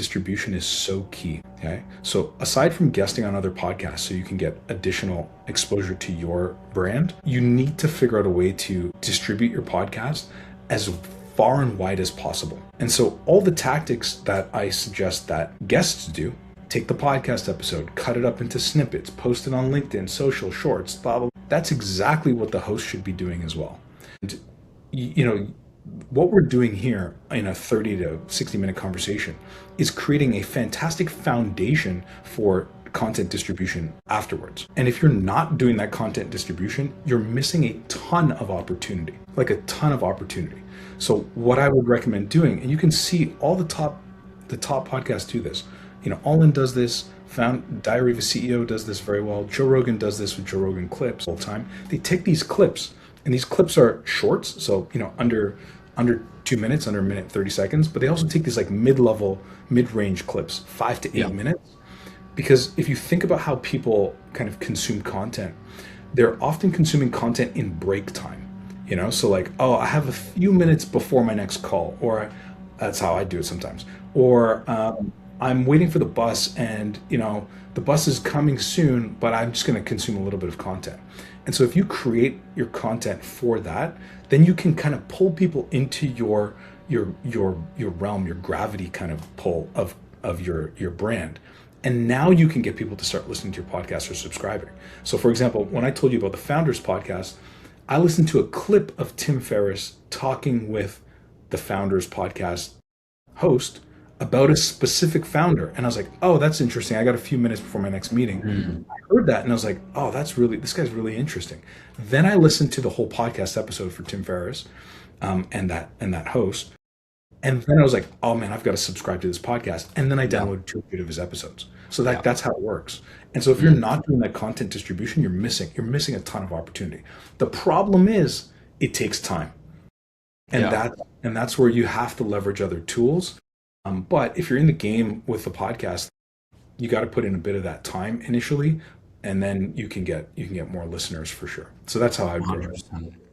distribution is so key. Okay. So aside from guesting on other podcasts so you can get additional exposure to your brand, you need to figure out a way to distribute your podcast as far and wide as possible. And so all the tactics that I suggest that guests do, take the podcast episode, cut it up into snippets, post it on LinkedIn, social, shorts, blah, blah. That's exactly what the host should be doing as well. And what we're doing here in a 30 to 60 minute conversation is creating a fantastic foundation for content distribution afterwards. And if you're not doing that content distribution, you're missing a ton of opportunity, like a ton of opportunity. So what I would recommend doing, and you can see all the top podcasts do this. All In does this, Diary of a CEO does this very well. Joe Rogan does this with Joe Rogan clips all the time. They take these clips, and these clips are shorts, so under 2 minutes, under a minute 30 seconds, but they also take these like mid-level, mid-range clips, 5 to 8 minutes. Because if you think about how people kind of consume content, they're often consuming content in break time. So like, oh, I have a few minutes before my next call, or that's how I do it sometimes. Or I'm waiting for the bus, and the bus is coming soon, but I'm just going to consume a little bit of content. And so if you create your content for that, then you can kind of pull people into your realm, your gravity kind of pull of your brand. And now you can get people to start listening to your podcast or subscribing. So for example, when I told you about the Founders podcast, I listened to a clip of Tim Ferriss talking with the Founders podcast host about a specific founder. And I was like, oh, that's interesting. I got a few minutes before my next meeting. I heard that and I was like, oh, this guy's really interesting. Then I listened to the whole podcast episode for Tim Ferriss and that host. And then I was like, oh man, I've got to subscribe to this podcast. And then I downloaded 2 or 3 of his episodes. So that's how it works. And so if you're not doing that content distribution, you're missing a ton of opportunity. The problem is it takes time. And that's where you have to leverage other tools. But if you're in the game with the podcast, you got to put in a bit of that time initially, and then you can get more listeners for sure. So that's how I would do it.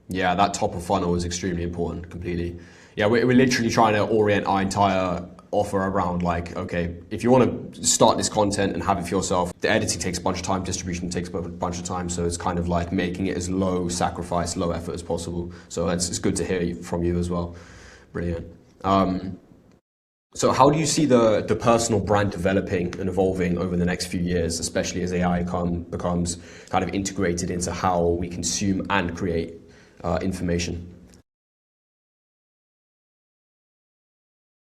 Yeah, that top of funnel is extremely important. Completely. Yeah, we're literally trying to orient our entire offer around like, okay, if you want to start this content and have it for yourself, the editing takes a bunch of time, distribution takes a bunch of time. So it's kind of like making it as low sacrifice, low effort as possible. So it's good to hear from you as well. Brilliant. So how do you see the personal brand developing and evolving over the next few years, especially as AI becomes kind of integrated into how we consume and create information?